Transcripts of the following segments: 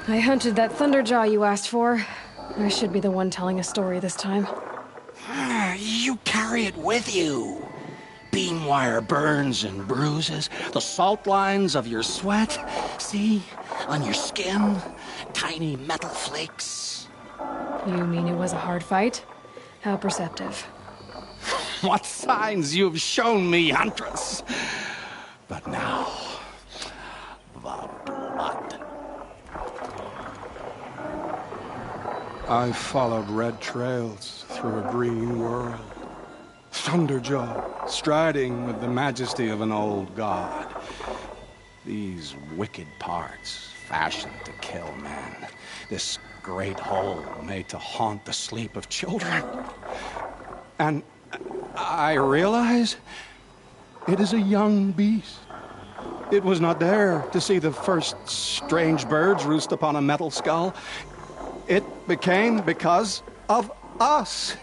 I hunted that Thunderjaw you asked for. I should be the one telling a story this time. You carry it with you. Beam wire burns and bruises, the salt lines of your sweat. See? On your skin, tiny metal flakes. You mean it was a hard fight? How perceptive. What signs you've shown me, Huntress. But now, the blood. I followed red trails through a green world. Thunderjaw, striding with the majesty of an old god. These wicked parts, fashioned to kill men. This great hole made to haunt the sleep of children. And I realize it is a young beast. It was not there to see the first strange birds roost upon a metal skull. It became because of us,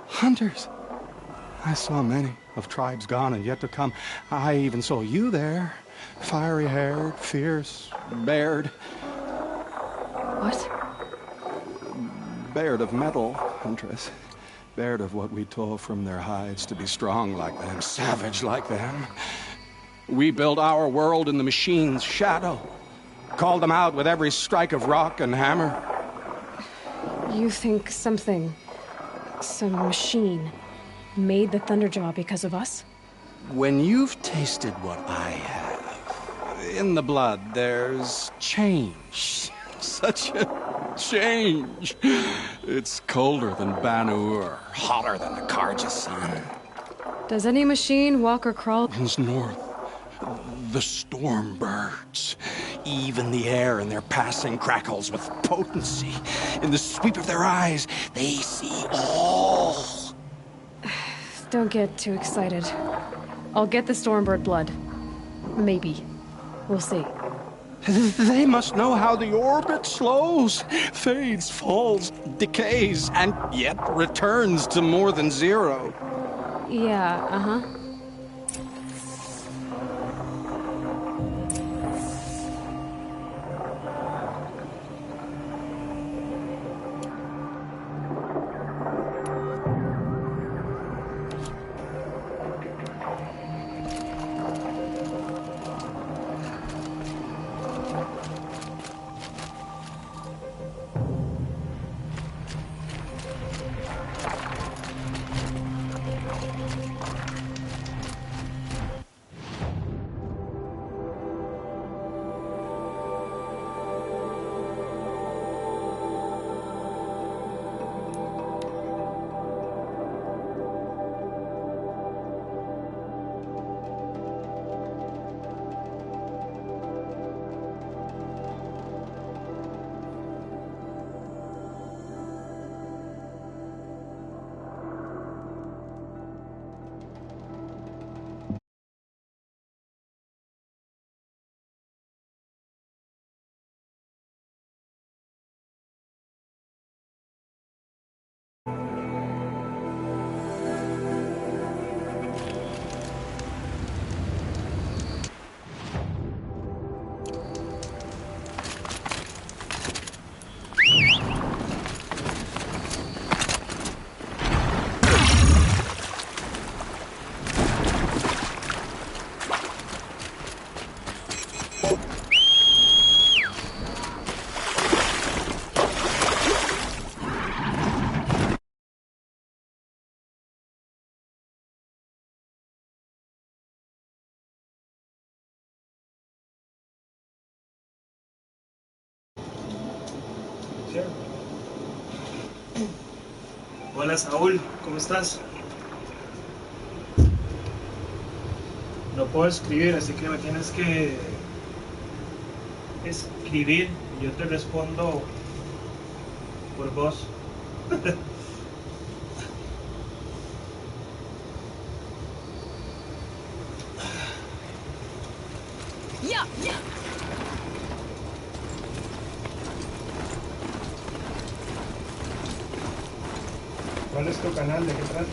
hunters. I saw many of tribes gone and yet to come. I even saw you there, fiery-haired, fierce, bared. What? Bared of metal, Huntress. Bared of what we tore from their hides to be strong like them, savage like them. We built our world in the machine's shadow. Called them out with every strike of rock and hammer. You think some machine, made the Thunderjaw because of us? When you've tasted what I have, in the blood there's change. Such a change. It's colder than Ban-Ur, hotter than the Karja sun. Does any machine walk or crawl? It's north. The storm birds. Even the air in their passing crackles with potency. In the sweep of their eyes, they see all. Don't get too excited. I'll get the Stormbird blood. Maybe. We'll see. They must know how the orbit slows, fades, falls, decays, and yet returns to more than zero. Yeah, uh-huh. Hola Saúl, ¿cómo estás? No puedo escribir, así que me tienes que escribir y yo te respondo por voz. Yeah, yeah. ¿Cuál es tu canal? ¿De qué trata?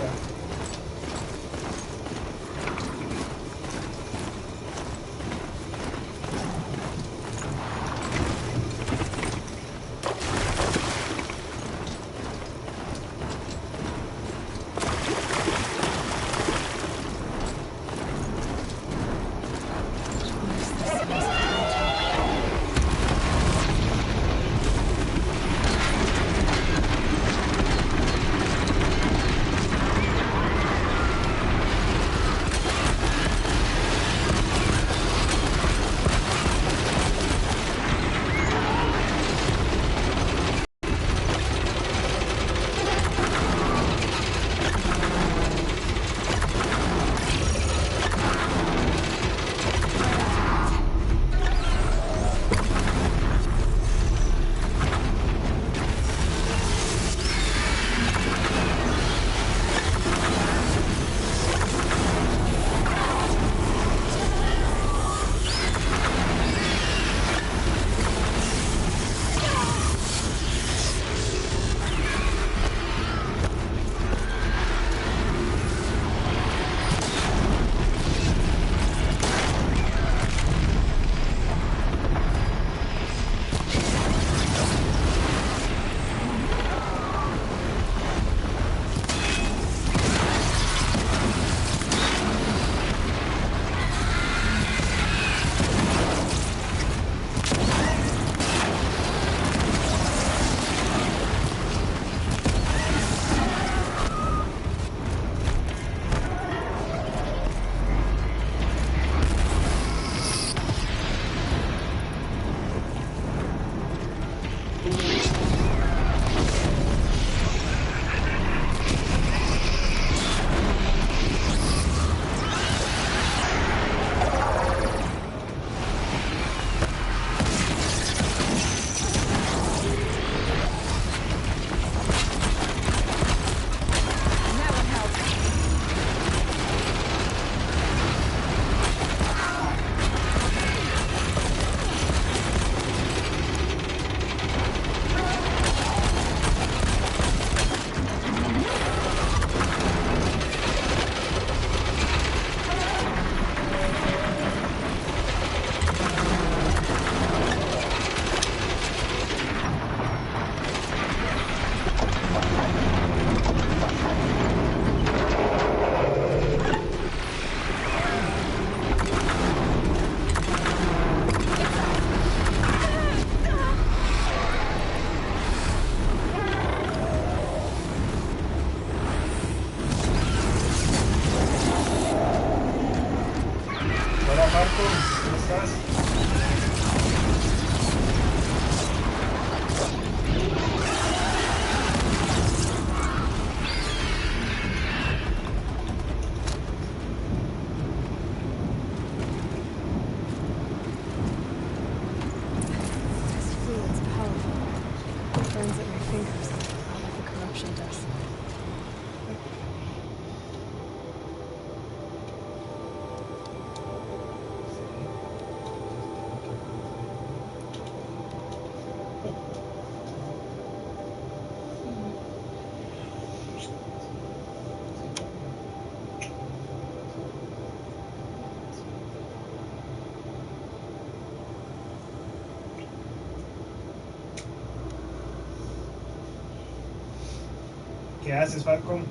¿Qué haces, Falcon?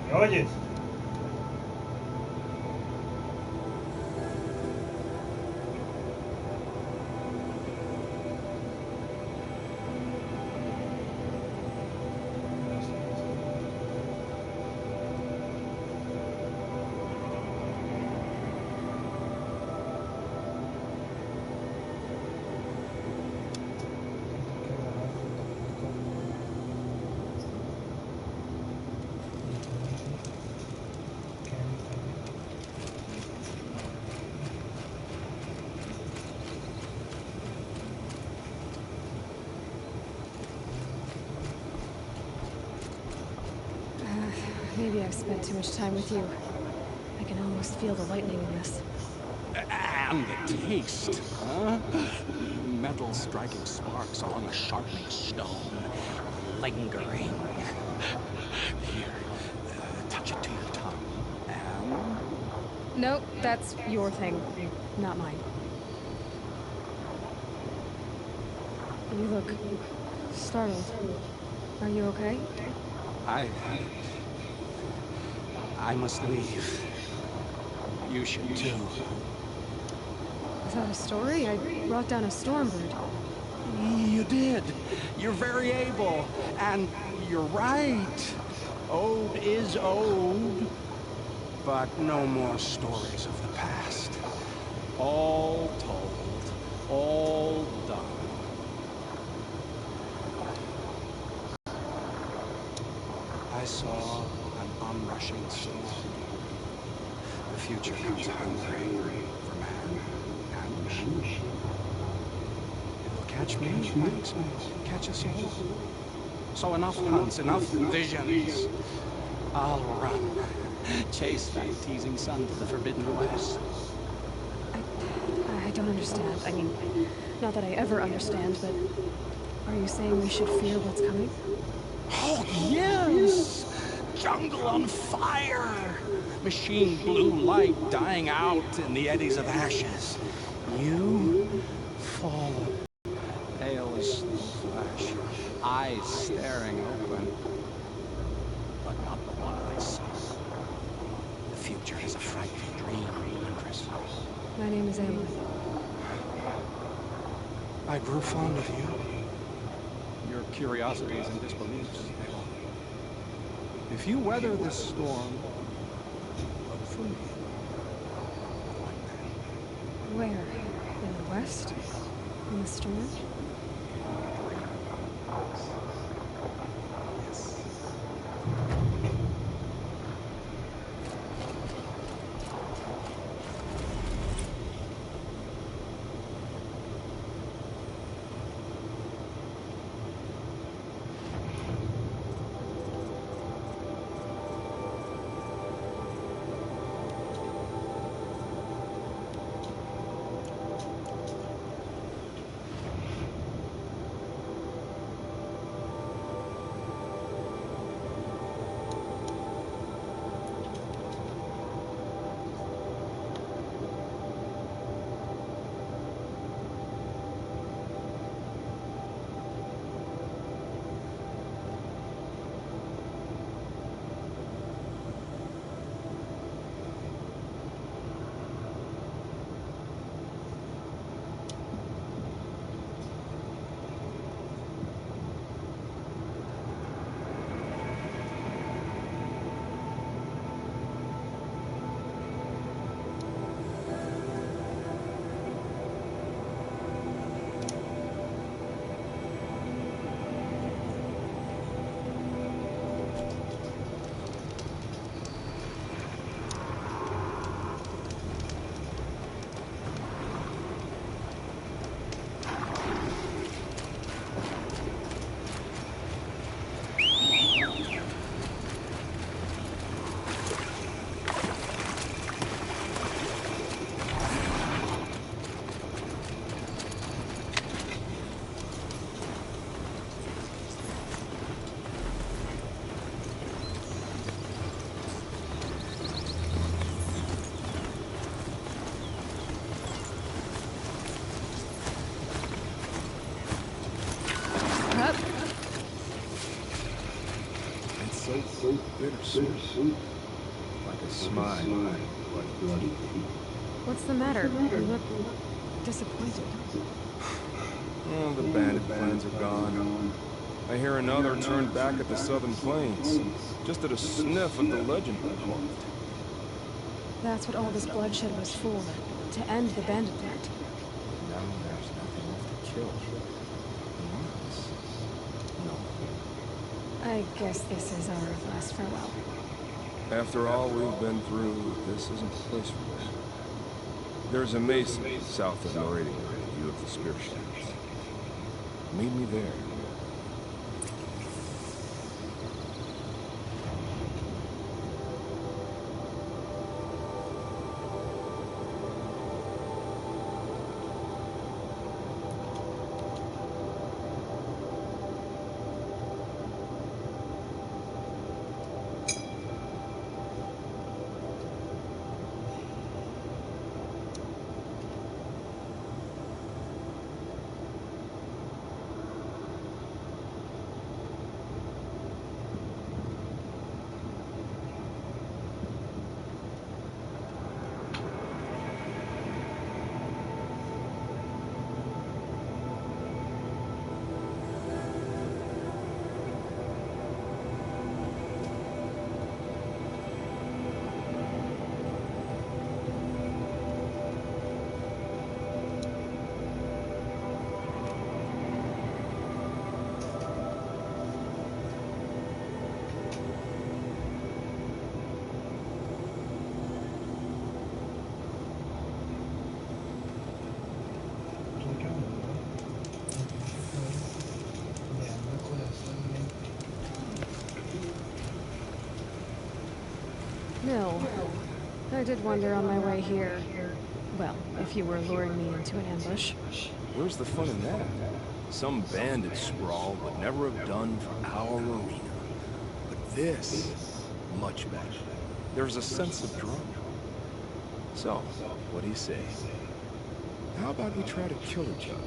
¿Me oyes? Maybe I've spent too much time with you. I can almost feel the lightning in this. And the taste, huh? Metal striking sparks along a sharpening stone, lingering. Here, touch it to your tongue. And Nope, that's your thing, not mine. You look startled. Are you okay? I must leave. You should too. Is that a story? I brought down a stormbird. You did. You're very able. And you're right. Ode is ode. But no more stories of the past. All told. All done. I saw an onrushing storm. The future comes hungry for man and machine. It will catch me, catch us all. So enough hunts, enough visions. I'll run. Chase that teasing sun to the forbidden west. I don't understand. I mean, not that I ever understand, but are you saying we should fear what's coming? Oh, yes! Jungle on fire! Machine blue light dying out in the eddies of ashes. You fallen, pale as slow flash, eyes staring open. But not the one I saw. The future is a frightening dream, Empress. My name is Aloy. I grew fond of you. Your curiosities and disbeliefs. If you weather this storm, look for me. Where? In the west? In the storm? bittersweet. Like a smile. What's the matter? You look disappointed. Oh, the bandit plans are gone. I hear another turned back at the southern plains, just at a sniff of the legend we quoted. That's what all this bloodshed was for, to end the bandit plant. Now there's nothing left to kill. Unless... No. I guess this is our last farewell. After all we've been through, this isn't the place for that. There's a mesa south of Meridian, view of the Spear Shafts. Meet me there. Mill, I did wonder on my way here. Well, if you were luring me into an ambush. Where's the fun in that? Some bandit sprawl would never have done for our arena. But this, much better. There's a sense of drama. So, what do you say? How about we try to kill each other?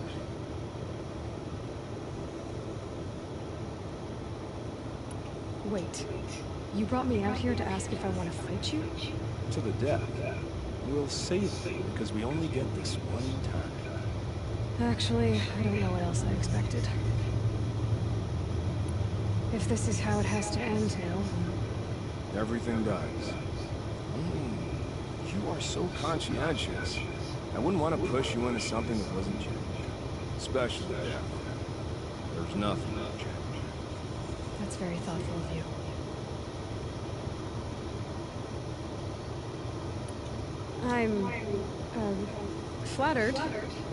Wait, you brought me out here to ask if I want to fight you? To the death. We'll save it, because we only get this one time. Actually, I don't know what else I expected. If this is how it has to end, Mill. Everything does. You are so conscientious. I wouldn't want to push you into something that wasn't you. Especially death. There's nothing to change. That's very thoughtful of you. I'm, flattered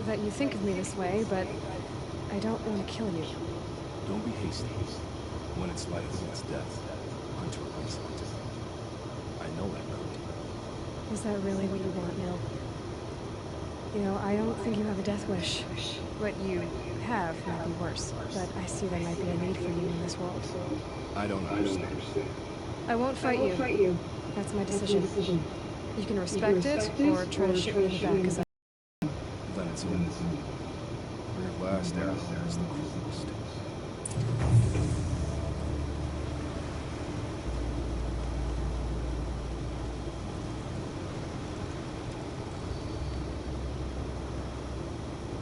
that you think of me this way, but I don't want to kill you. Don't be hasty. When it's life against death, Hunter Horizont. I know that code. Is that really what you want, Mill? You know, I don't think you have a death wish. What you have might be worse, but I see there might be a need for you in this world. I don't understand. I won't fight you. That's my decision. You can respect it, or try to shoot me in the back, because Then it's over. Your last arrow is the cruelest.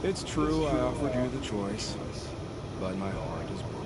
It's true I offered you the choice, but my heart is broken.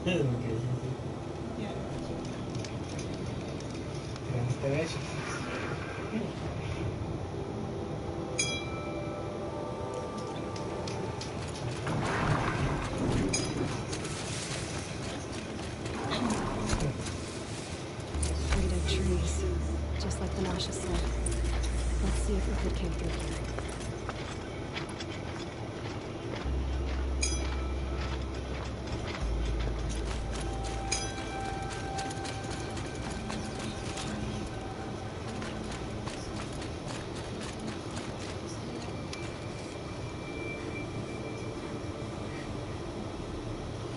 Ok, ya. Te ves. Straight up trees, just like Vanasha said. Let's see if Uthid came through here.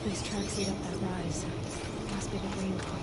These tracks lead up that rise. Must be the green call.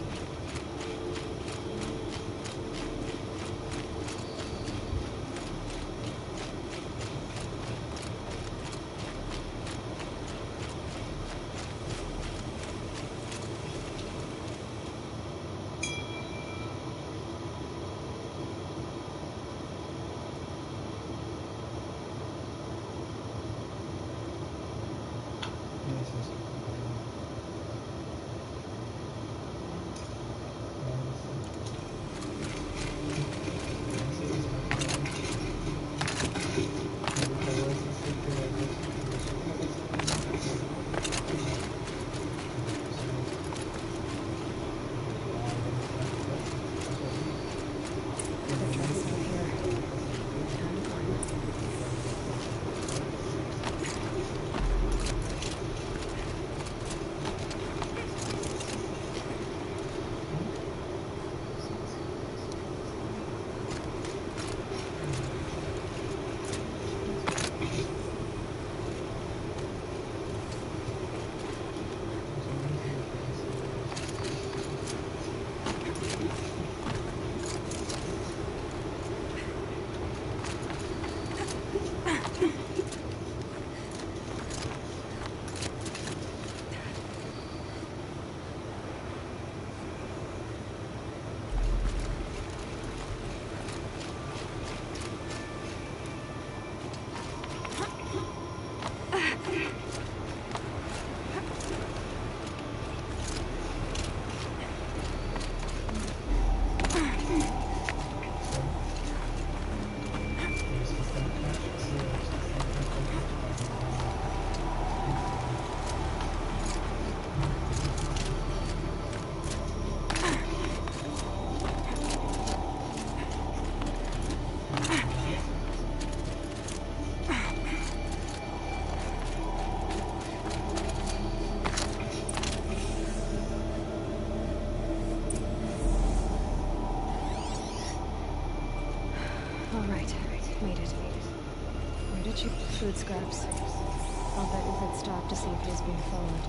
Food scraps. I'll bet Uthid stopped to see if he was being followed.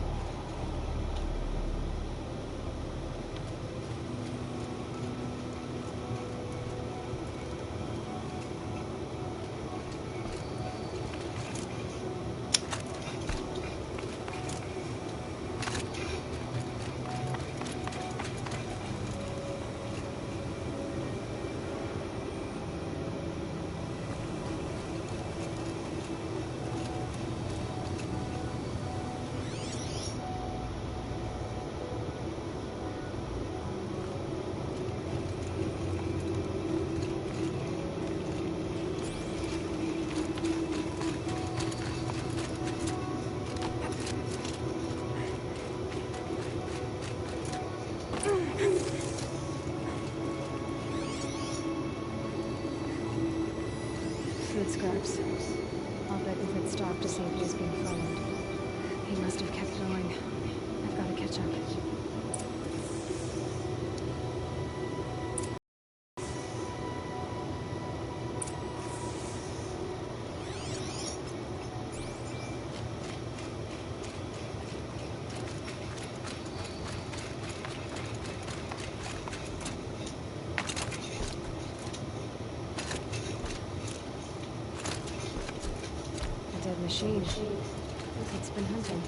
Food scraps. I'll bet Uthid stopped to see if he was being followed. He must have kept going. I've got to catch up. Dead machine. It's been hunting.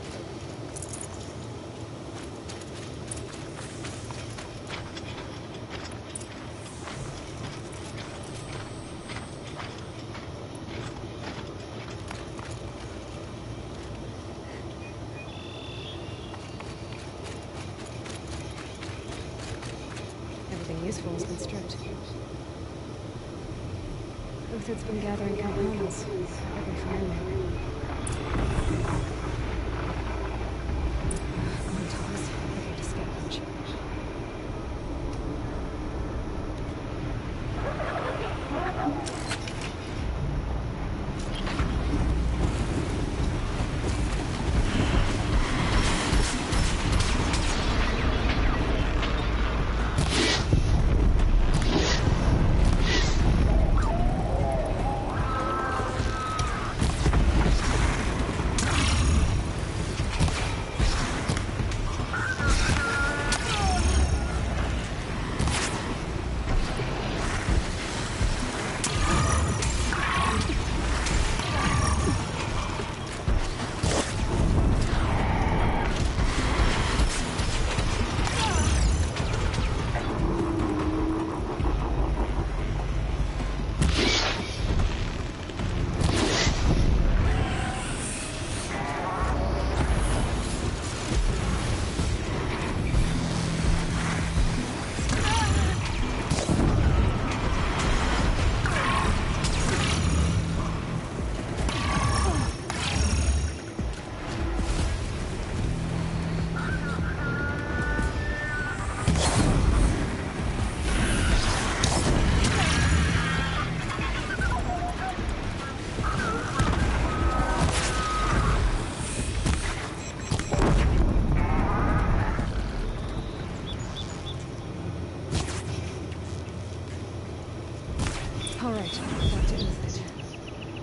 useful has been stripped. Uthid's been gathering components, looking for ammo. Montages, looking to scavenge. All right, back to Uthid.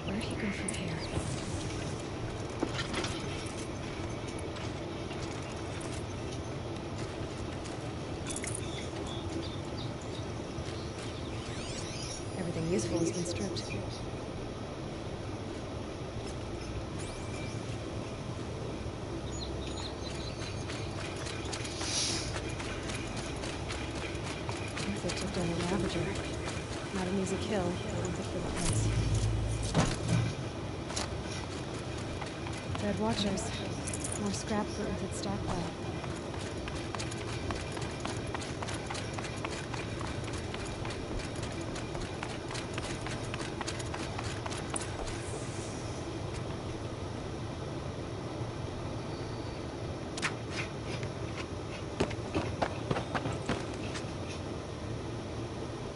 Where'd he go from here? Everything useful has been stripped. Uthid took down a Ravager. Not an easy kill, but worth it for the price. Dead Watchers. More scrap for Uthid's stockpile.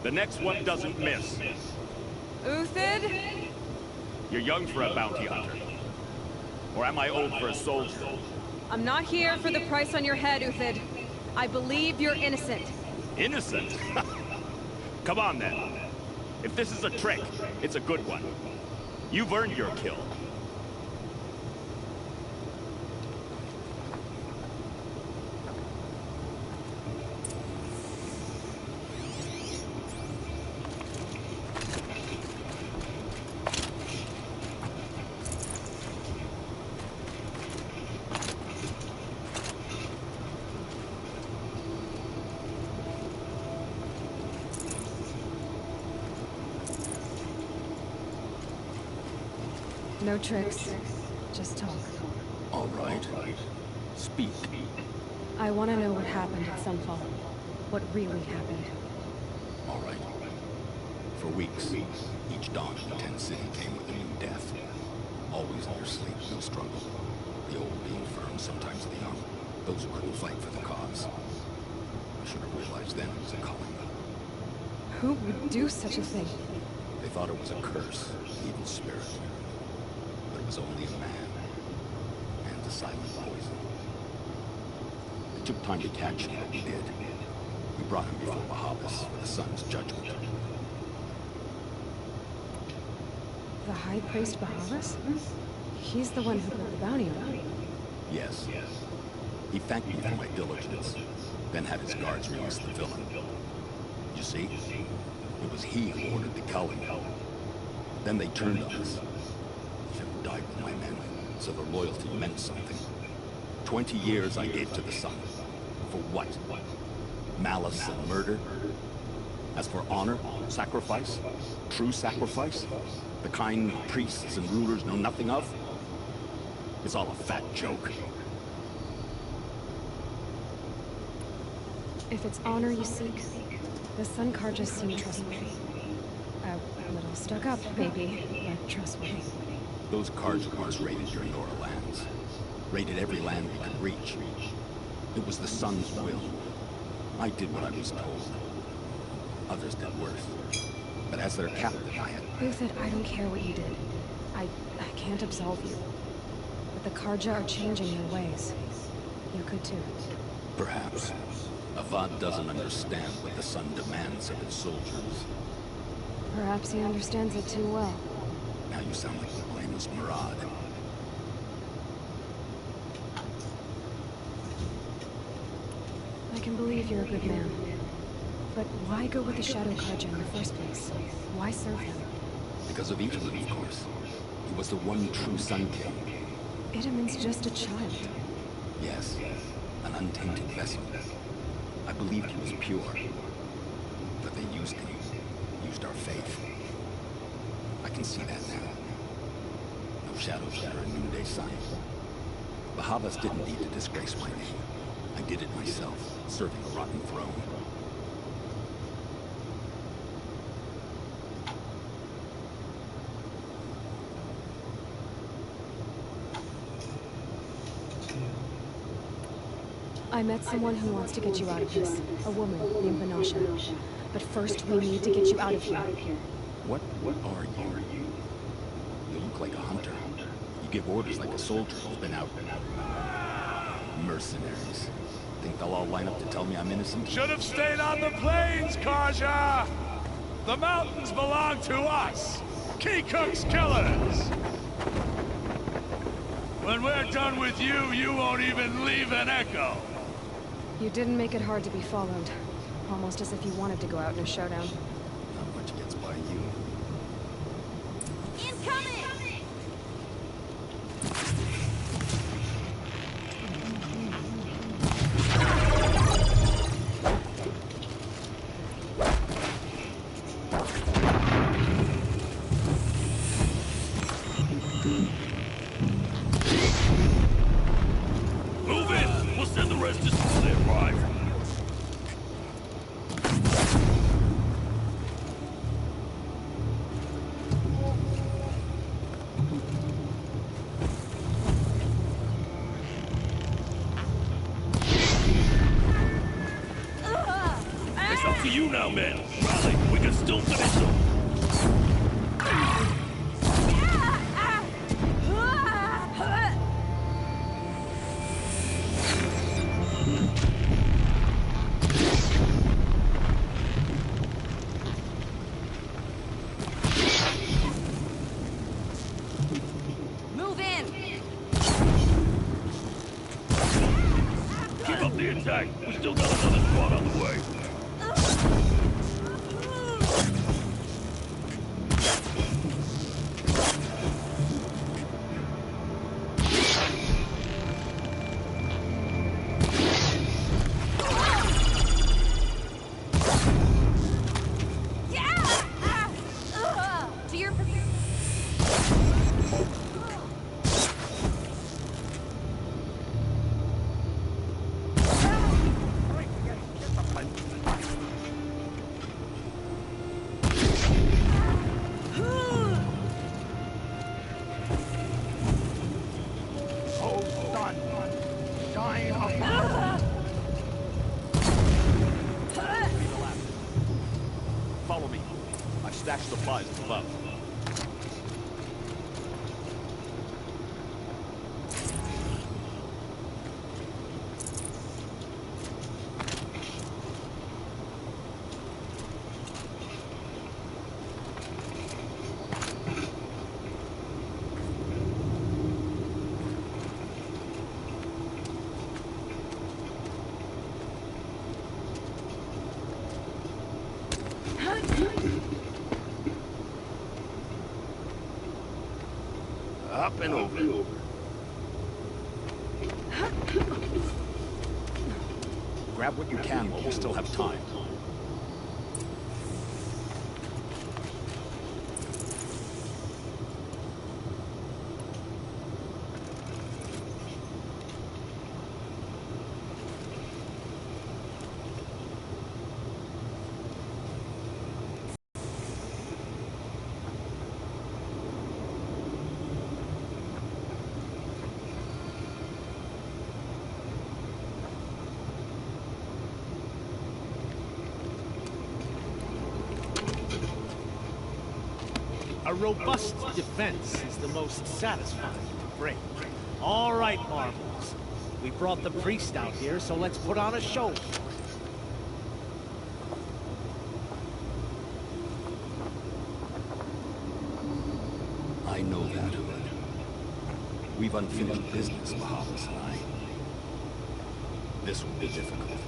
The next one doesn't miss. Uthid? You're young for a bounty hunter. Or am I old for a soldier? I'm not here for the price on your head, Uthid. I believe you're innocent. Innocent? Come on, then. If this is a trick, it's a good one. You've earned your kill. No tricks. Just talk. All right. Speak. I want to know what happened at Sunfall. What really happened. All right. For weeks, each dawn in the Ten City came with a new death. Always in your sleep, no struggle. The old being firm, sometimes the young. Those who couldn't fight for the cause. I should have realized then it was a calling. Who would do such a thing? They thought it was a curse, an evil spirit. But it was only a man. And a silent poison. It took time to catch him, but we did. We brought him before Bahavas for the sun's judgment. The High Priest Bahavas? He's the one who put the bounty on me. Yes. He thanked me for my diligence, then had his guards release the villain. You see, it was he who ordered the culling. Then they turned on us. Ship died with my men, so their loyalty meant something. 20 years I gave to the sun. For what? Malice and murder? As for honor, sacrifice, true sacrifice, the kind priests and rulers know nothing of, it's all a fat joke. If it's honor you seek, The Sun Carja seem trustworthy. A little stuck up, maybe, but trustworthy. Those Carja wars raided your Nora lands. Raided every land we could reach. It was the Sun's will. I did what I was told. Others did worse. But as their captain, I had... Uthed, I don't care what you did. I can't absolve you. But the Carja are changing their ways. You could too. Perhaps. Avad doesn't understand what the Sun demands of its soldiers. Perhaps he understands it too well. Now you sound like the blameless Murad. I can believe you're a good man. But why go with the Shadow Carja in the first place? Why serve them? Because of Italy, of course. He was the one true Sun King. Itaman's just a child. Yes, an untainted vessel. I believed he was pure. But they used him. Used our faith. I can see that now. No shadows that are a noonday sign. The Havas didn't need to disgrace my name. I did it myself, serving a rotten throne. I met someone who wants to get you out of this. A woman named Vanasha. But first, we need to get you out of here. What are you? You look like a hunter. You give orders like a soldier who's been out. Mercenaries. Think they'll all line up to tell me I'm innocent? Should have stayed on the plains, Carja! The mountains belong to us! Kikuk's killers! When we're done with you, you won't even leave an echo! You didn't make it hard to be followed. Almost as if you wanted to go out in a showdown. Not much gets by you. Incoming! Move in! We'll send the rest as soon as they arrive. It's up to you now, men. Rally, we can still finish them. Move in! Keep up the attack. We still got another squad on the way. To your... Follow me. I've stashed supplies above. Up and over. Grab what you can while we still have time. A robust defense is the most satisfying to break. All right, Marvels. We brought the priest out here, so let's put on a show. I know that, Hood. We've unfinished business, Bahavas and I. This will be difficult.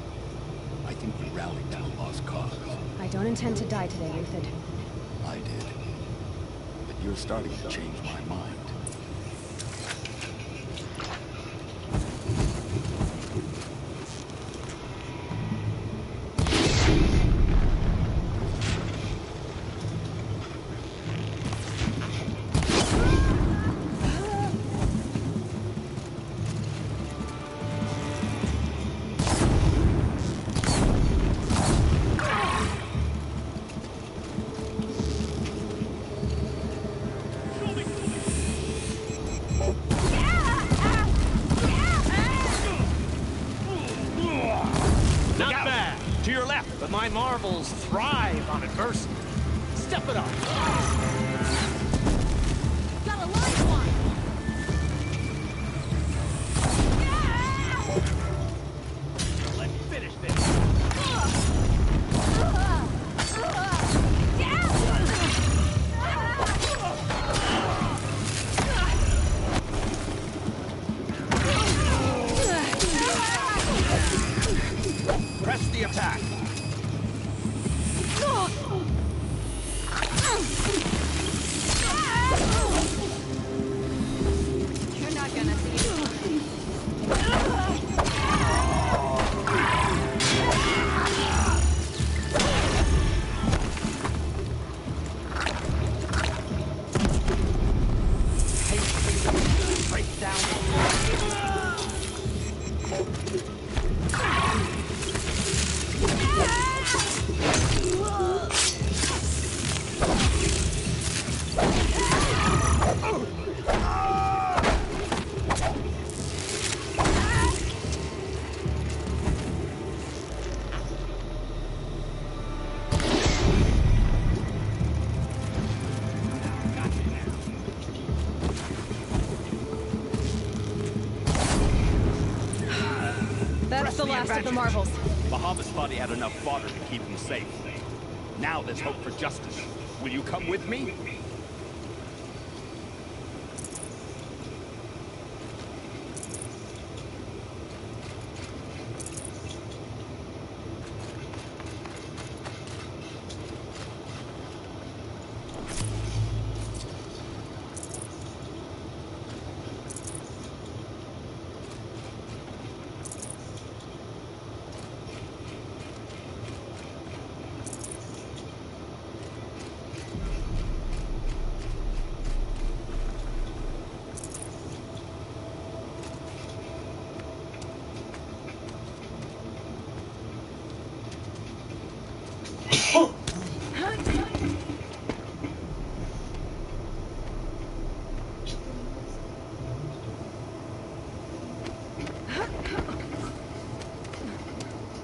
I think we rallied to a lost cause. I don't intend to die today, Uthid. I did. But you're starting to change my mind. But my marvels thrive on adversity. Step it up. Got a live one! Let's finish this. Press the attack. You're not gonna see me. Break down. That's the last of the marvels. Bahavas thought he had enough fodder to keep him safe. Now there's hope for justice. Will you come with me?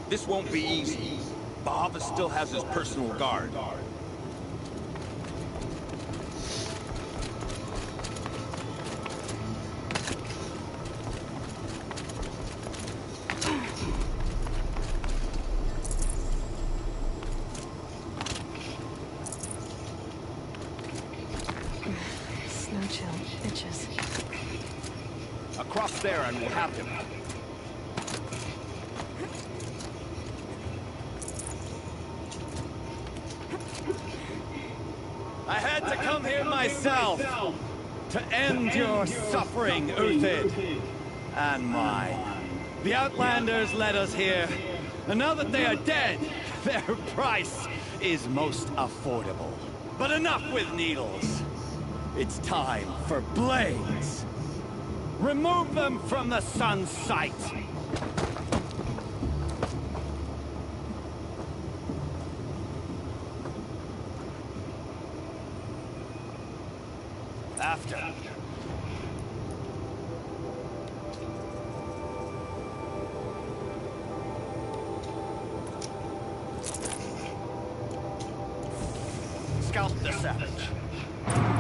This won't be easy. Bahavas still has his personal guard. Snow chill, itches. Across there and we'll have him. I had to come here myself to end your suffering, Uthid, and mine. The Outlanders led us here, and now that they are dead, their price is most affordable. But enough with needles. It's time for blades. Remove them from the sun's sight. After. Scalp the savage.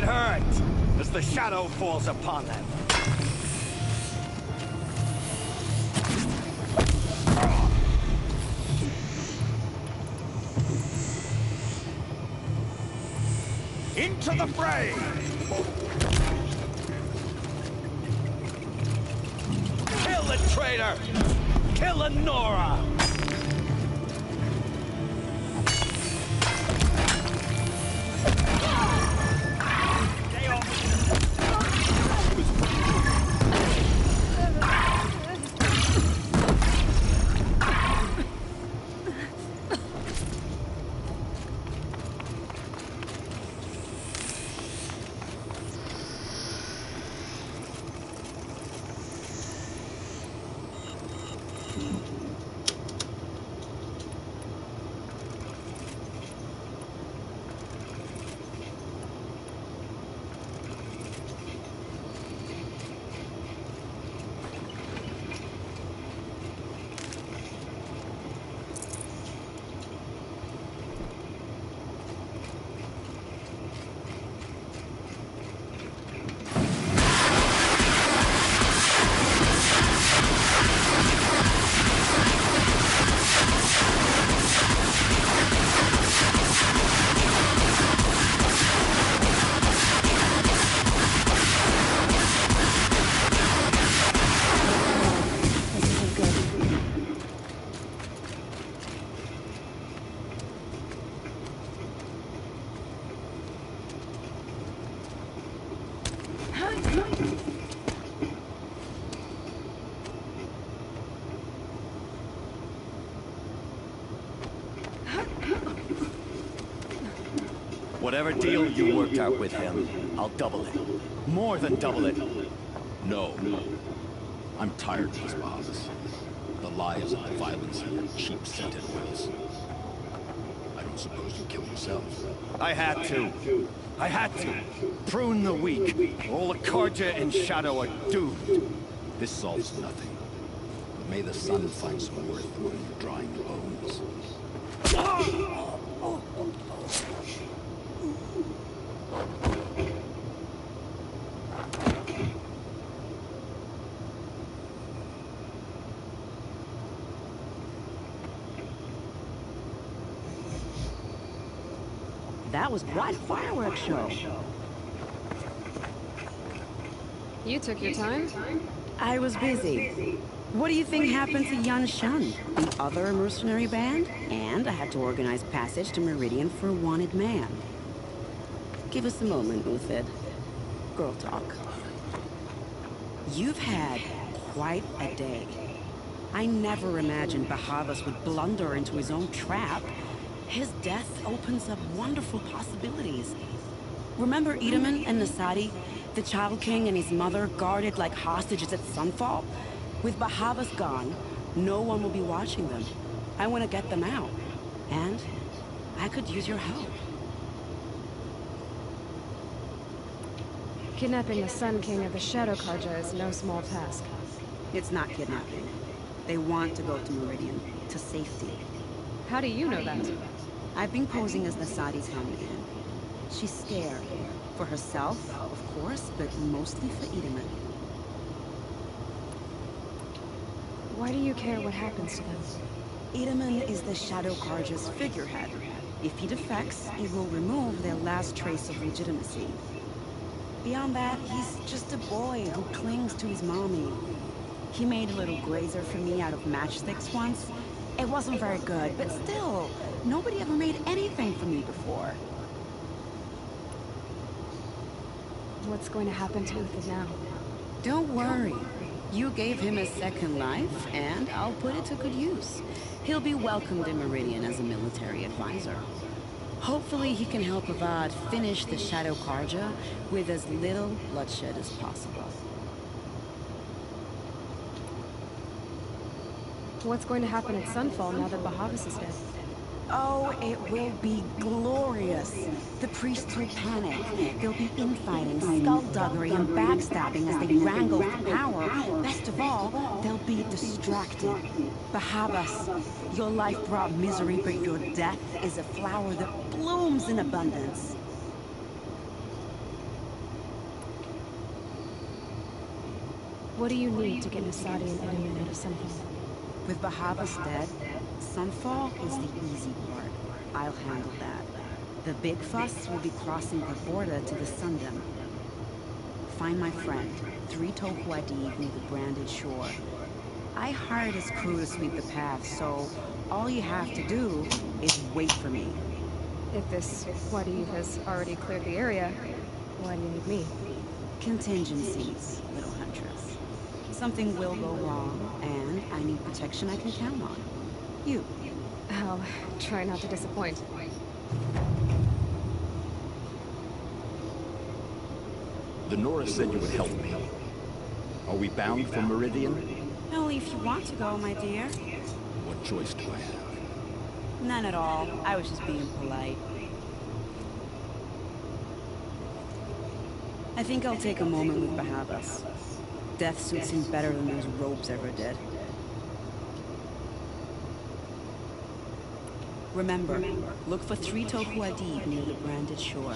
hurt as the shadow falls upon them. Into the fray! Kill the traitor! Kill Nora! Whatever deal you worked out with him, I'll double it. More than double it. No. I'm tired of these Bahavas. The lies and the violence and their cheap-scented oils. I don't suppose you killed yourself. I had to. I had to. Prune the weak. All the Karja and Shadow are doomed. This solves nothing. But may the sun find some worth among your drying bones. That was quite a fireworks show. You took your time? I was busy. What do you think happened to Yan Shan, the other mercenary band? And I had to organize passage to Meridian for a wanted man. Give us a moment, Uthid. Girl talk. You've had quite a day. I never imagined Bahavas would blunder into his own trap. His death opens up wonderful possibilities. Remember Edaman and Nasadi? The Child King and his mother guarded like hostages at sunfall? With Bahavas gone, no one will be watching them. I want to get them out. And I could use your help. Kidnapping the Sun King of the Shadow Karja is no small task. It's not kidnapping. They want to go to Meridian, to safety. How do you know that? I've been posing as Nasadi's handmaid. She's scared. For herself, of course, but mostly for Edaman. Why do you care what happens to them? Edaman is the Shadow Karja's figurehead. If he defects, it will remove their last trace of legitimacy. Beyond that, he's just a boy who clings to his mommy. He made a little grazer for me out of matchsticks once. It wasn't very good, but still, nobody ever made anything for me before. What's going to happen to Uthid now? Don't worry. You gave him a second life, and I'll put it to good use. He'll be welcomed in Meridian as a military advisor. Hopefully he can help Avad finish the Shadow Karja with as little bloodshed as possible. What's going to happen at Sunfall now that Bahavas is dead? Oh, it will be glorious. The priests will panic. There'll be infighting, skullduggery, and backstabbing as they wrangle for power. Best of all, they'll be distracted. Bahavas, your life brought misery, but your death is a flower that blooms in abundance. What do you need to get Nasadi and Edamin out of Sunfall? With Bahavas dead, Sunfall is the easy part. I'll handle that. The big fuss will be crossing the border to the Sundom. Find my friend, 3 Tohuadiv near the branded shore. I hired his crew to sweep the path, so all you have to do is wait for me. If this Wadiv has already cleared the area, why do you need me? Contingencies, little huntress. Something will go wrong, and I need protection I can count on. You. I'll try not to disappoint. The Norris said you would help me. Are we bound for Meridian? Only if you want to go, my dear. What choice do I have? None at all. I was just being polite. I think I'll take a moment with Bahavas. Death suits him better than those robes ever did. Remember, look for 3 Tohuadiv near the branded shore.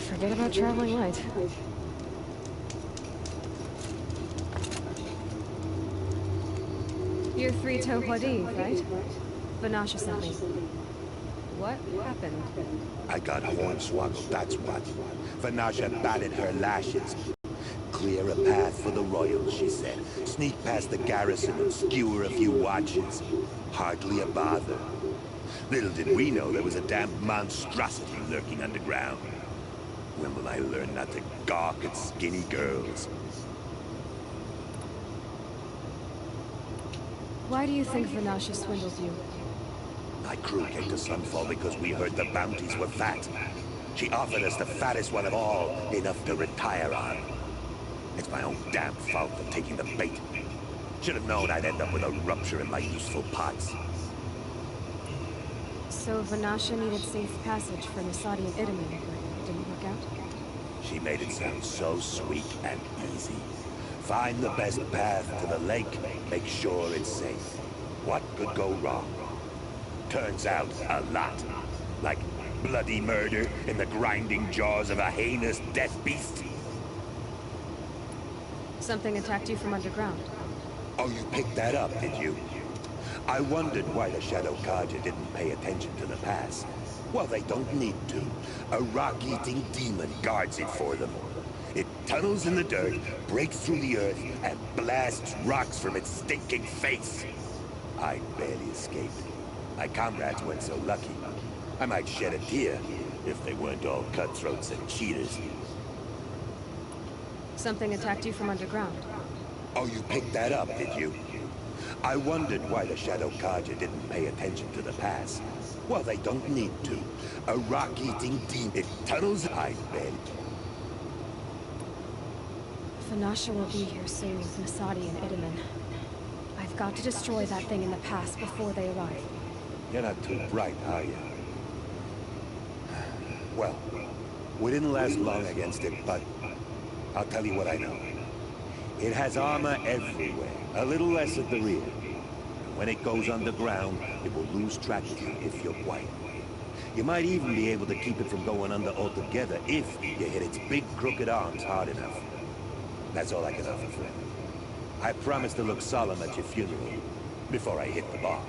Forget about traveling light. You're 3 Tohuadi, right? Vanasha sent me. What happened? I got hornswoggled, that's what. Vanasha batted her lashes. Clear a path for the royals, she said. Sneak past the garrison and skewer a few watches. Hardly a bother. Little did we know there was a damn monstrosity lurking underground. When will I learn not to gawk at skinny girls? Why do you think Vanasha swindled you? My crew came to Sunfall because we heard the bounties were fat. She offered us the fattest one of all, enough to retire on. It's my own damn fault for taking the bait. Should have known I'd end up with a rupture in my useful pots. So Vanasha needed safe passage for Nasadi and Idaman, but it didn't work out? She made it sound so sweet and easy. Find the best path to the lake, make sure it's safe. What could go wrong? Turns out, a lot. Like bloody murder in the grinding jaws of a heinous death beast. Something attacked you from underground. Oh, you picked that up, did you? I wondered why the Shadow Kaja didn't pay attention to the pass. Well, they don't need to. A rock-eating demon guards it for them. It tunnels in the dirt, breaks through the earth, and blasts rocks from its stinking face. I barely escaped. My comrades weren't so lucky. I might shed a tear if they weren't all cutthroats and cheaters. Something attacked you from underground. Oh, you picked that up, did you? I wondered why the Shadow Kaja didn't pay attention to the pass. Well, they don't need to. A rock-eating demon. It tunnels, I bet. Vanasha will be here soon with Nasadi and Idaman. I've got to destroy that thing in the pass before they arrive. You're not too bright, are you? Well, we didn't last long against it, but I'll tell you what I know. It has armor everywhere, a little less at the rear. When it goes underground, it will lose track of you if you're white. You might even be able to keep it from going under altogether if you hit its big crooked arms hard enough. That's all I can offer, friend. I promise to look solemn at your funeral before I hit the bar.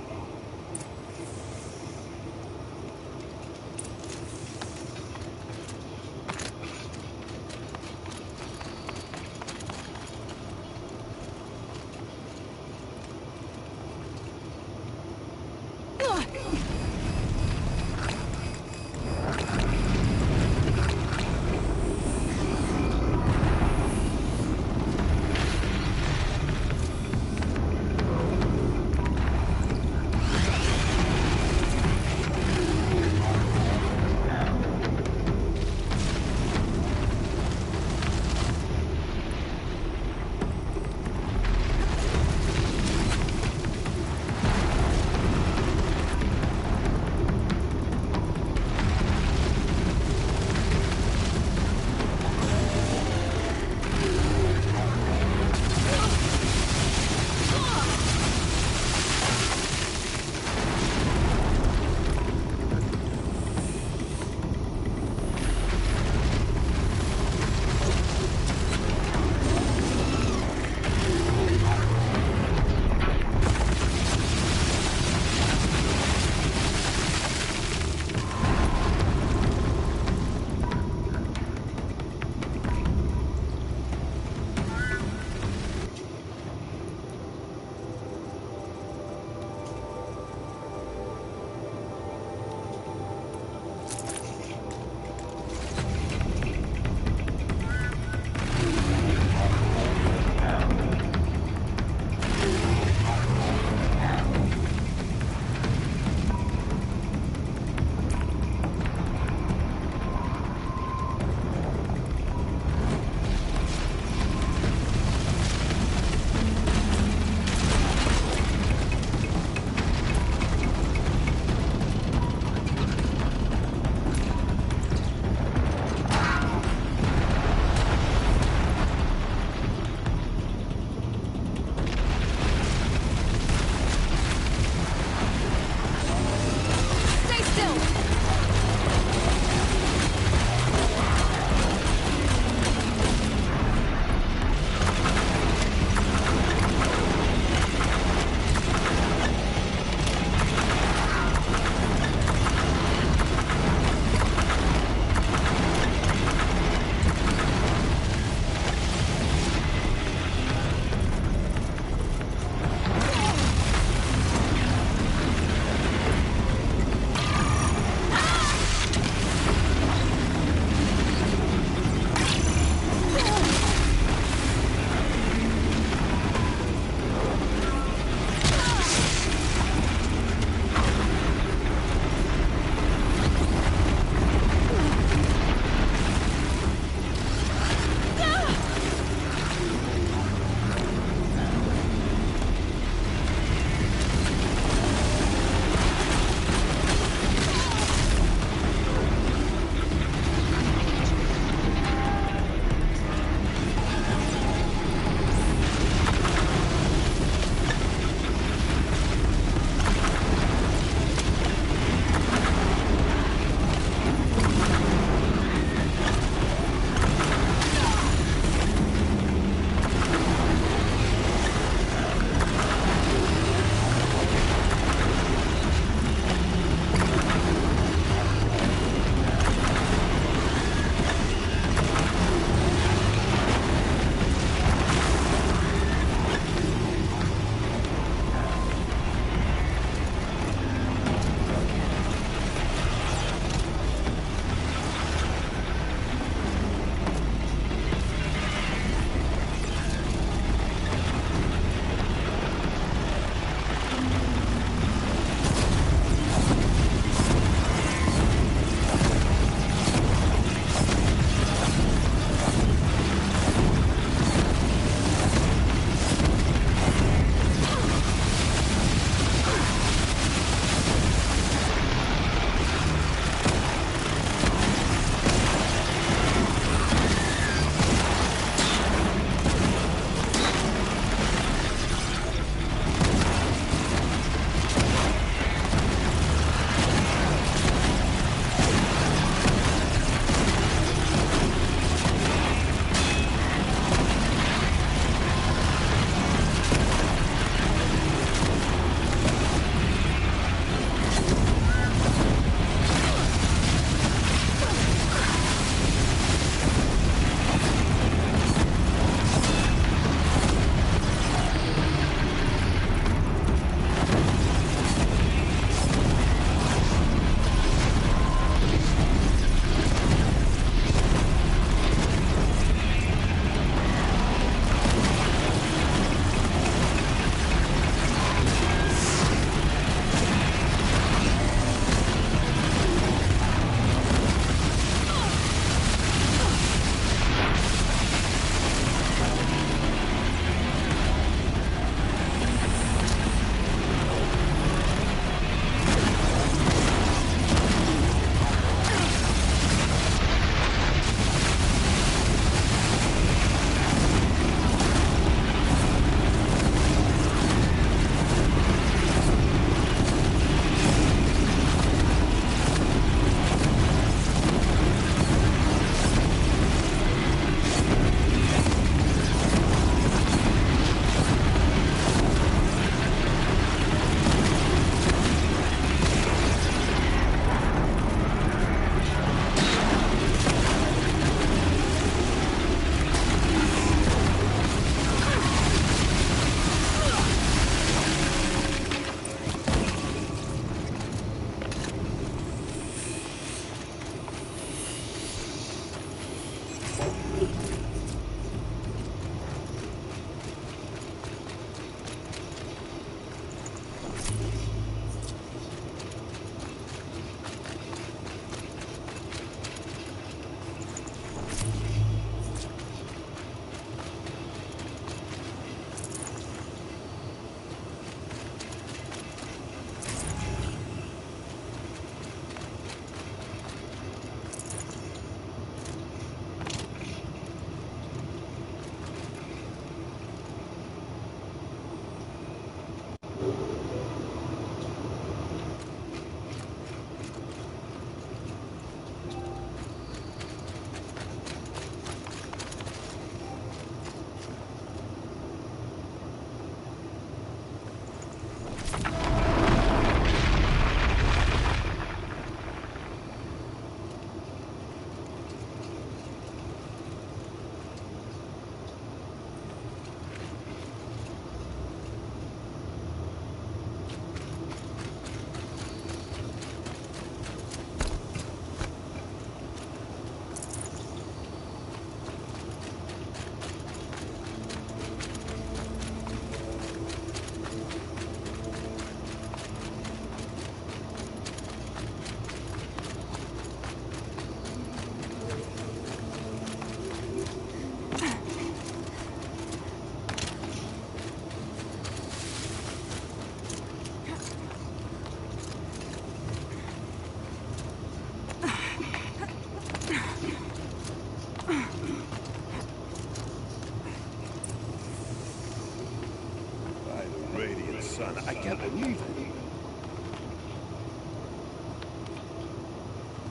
believe it.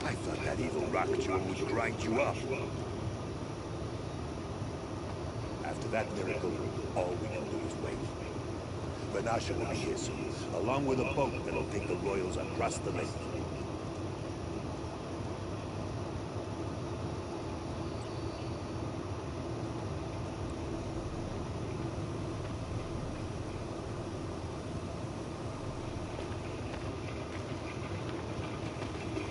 I thought that evil rock jewel would grind you up. After that miracle, all we can do is wait. Vanasha will be here soon, along with a boat that'll take the royals across the lake.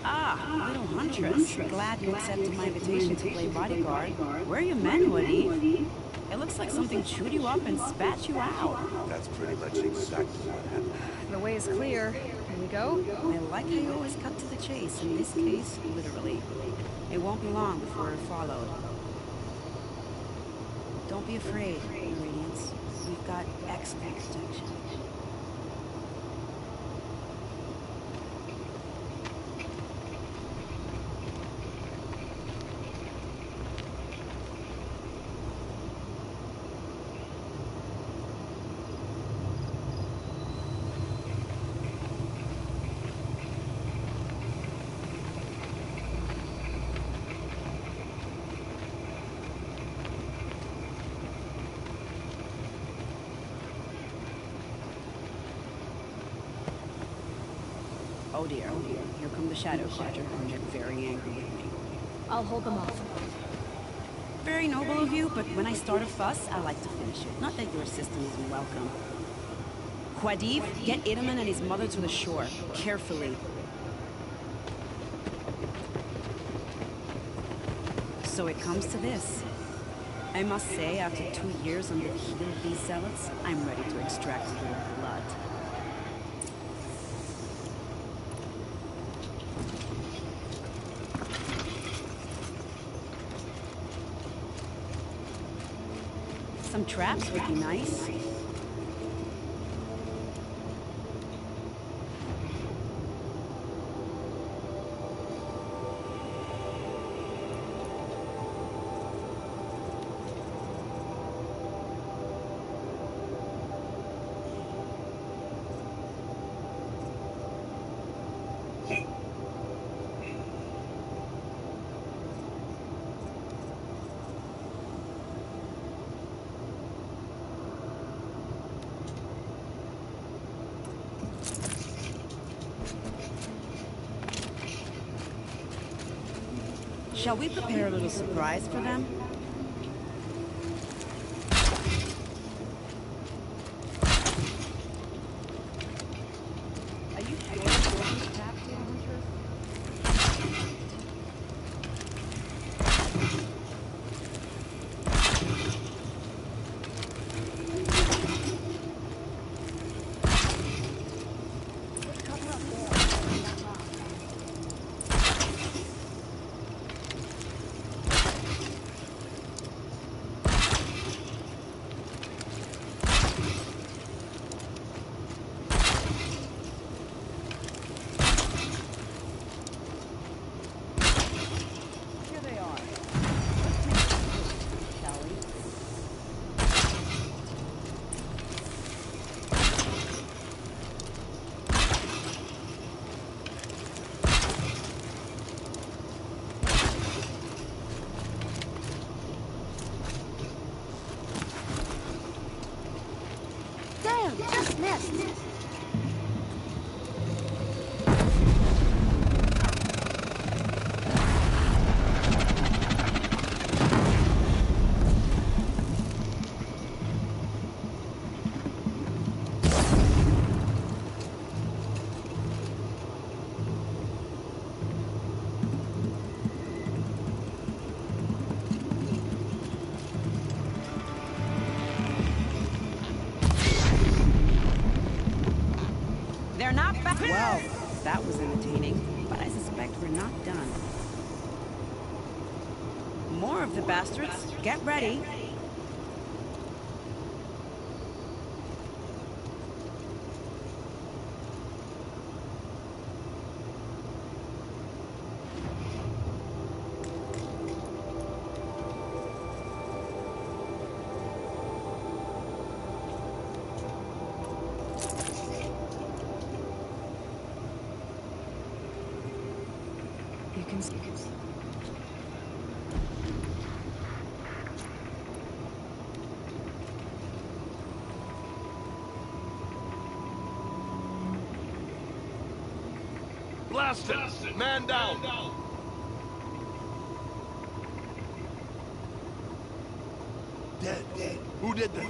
Ah, little huntress. Glad you accepted my invitation to play bodyguard. Where are your men, Wadif? It looks like something chewed you up and spat you out. That's pretty much exactly what happened. The way is clear. Here we go. I like how you always cut to the chase. In this case, literally. It won't be long before we're followed. Don't be afraid, Radiance. We've got excellent protection. Oh dear, here come the Shadow Quadra, and they're very angry with me. I'll hold them off. Very noble of you, but when I start a fuss, I like to finish it. Not that your assistant isn't welcome. Quadiv, get Idaman and his mother to the shore. Carefully. So it comes to this. I must say, after 2 years under the heel of these zealots, I'm ready to extract their blood. Some traps would be nice. Shall we prepare a little surprise for them? Are you sure this trap here, Hunter? Just missed. They're not back. Well, that was entertaining, but I suspect we're not done. More of the bastards. Get ready. can see. Blast it! Man down! Dead. Who did this?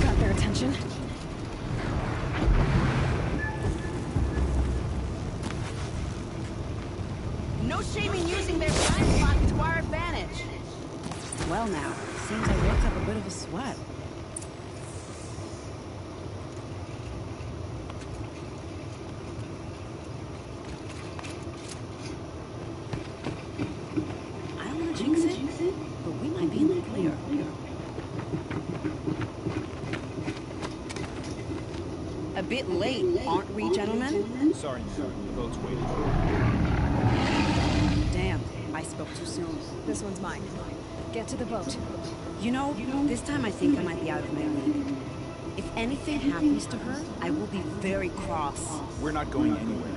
Got their attention. No shame in using their time slot to our advantage. Well now, seems I worked up a bit of a sweat. I don't want to jinx it, but we might be in the clear. A bit late, aren't we, gentlemen? Sorry, ma'am. The boat's waiting. Damn, I spoke too soon. This one's mine. Get to the boat. You know, this time I think I might be out of my league. If anything happens to her, I will be very cross. We're not going anywhere.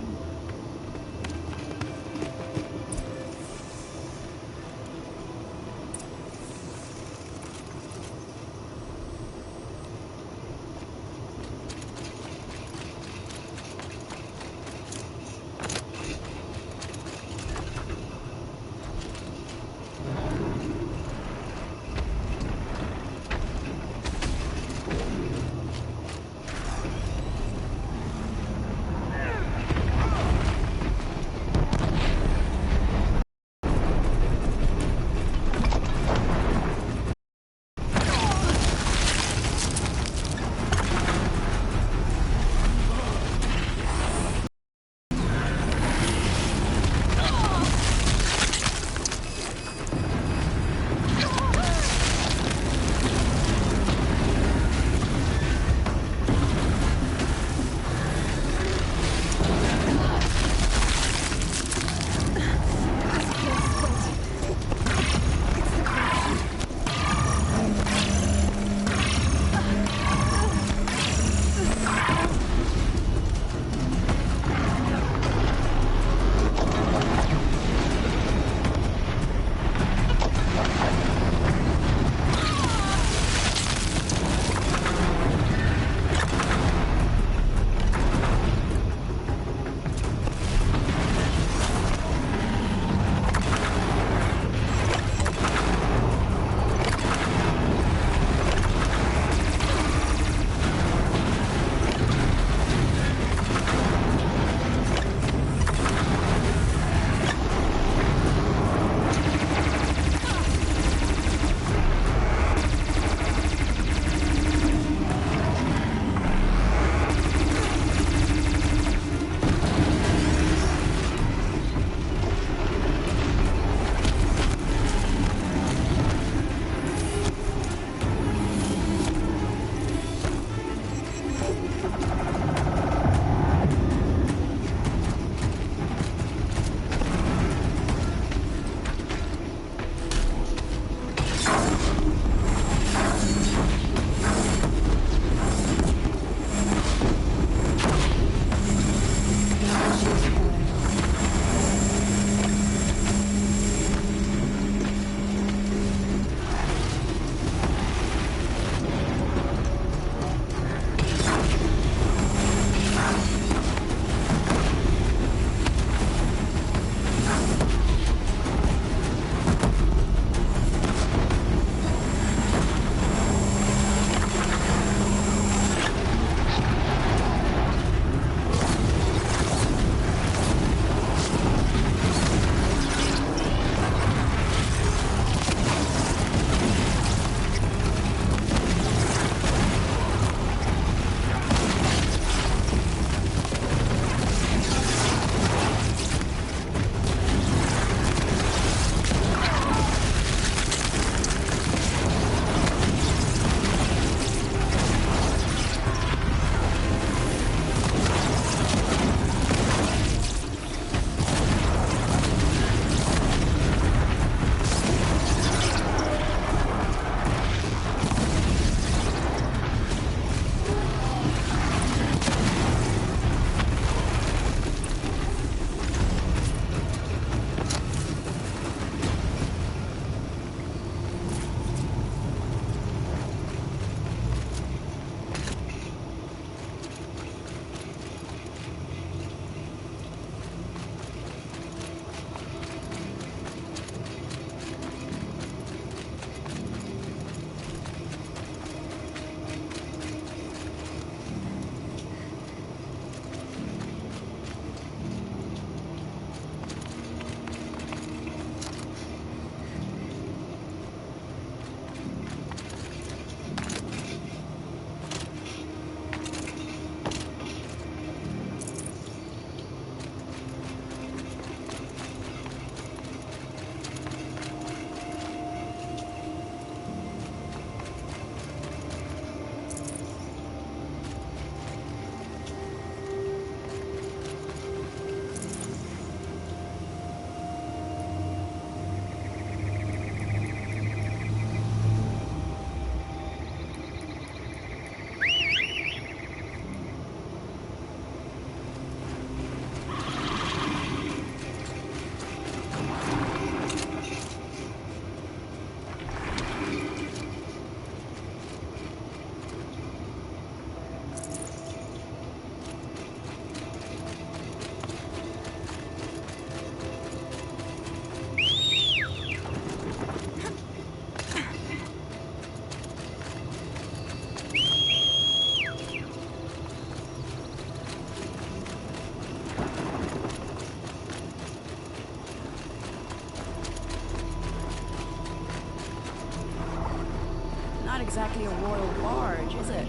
not exactly a royal barge, is it?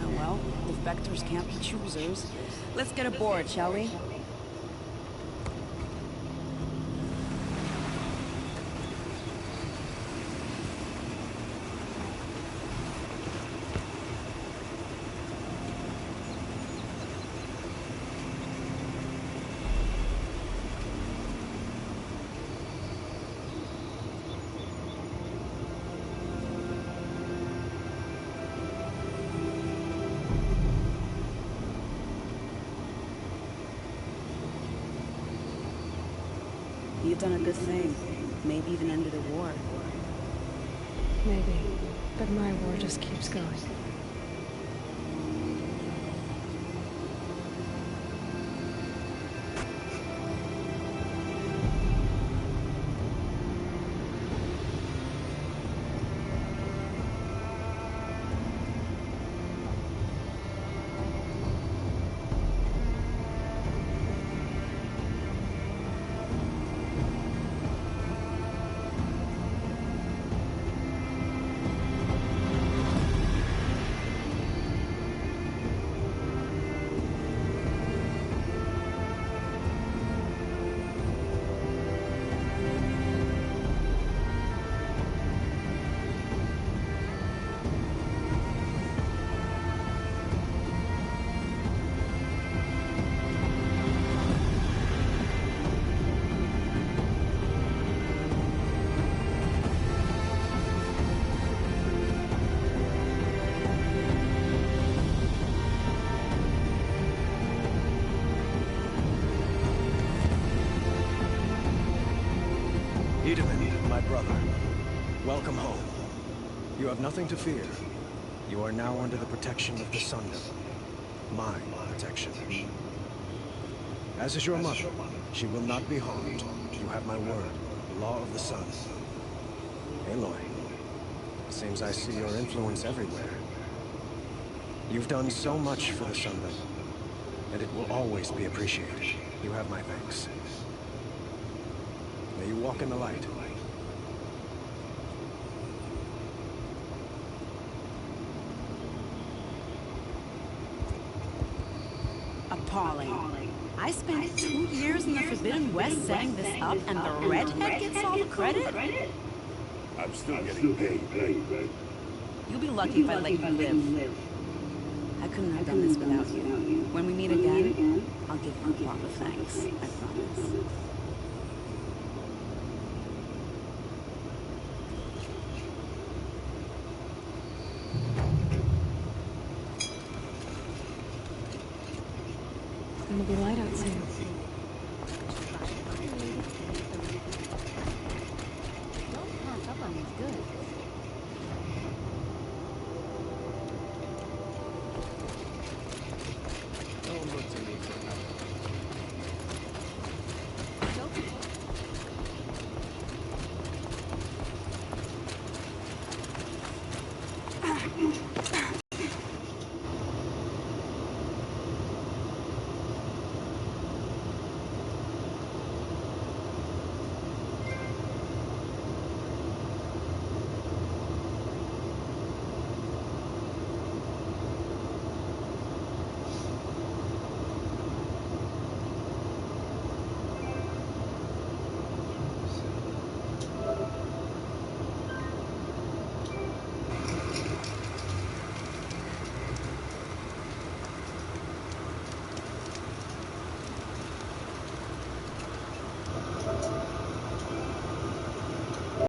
Oh well, defectors can't be choosers. Let's get aboard, shall we? You've done a good thing. Maybe even ended a war. Maybe. But my war just keeps going. My brother, welcome home. You have nothing to fear. You are now under the protection of the Sundom. My protection. As is your mother, she will not be harmed. You have my word, law of the sun. Aloy, it seems I see your influence everywhere. You've done so much for the Sundom, and it will always be appreciated. You have my thanks. May you walk in the light. Appalling. I spent 2 years in the Forbidden West setting this up, and the redhead gets all the credit? I'm still getting paid. You'll be lucky if I let you live. I couldn't have done this without you. When we meet again, I'll give you a proper thanks. I promise. It's gonna be light out soon. Don't pass up on these goods.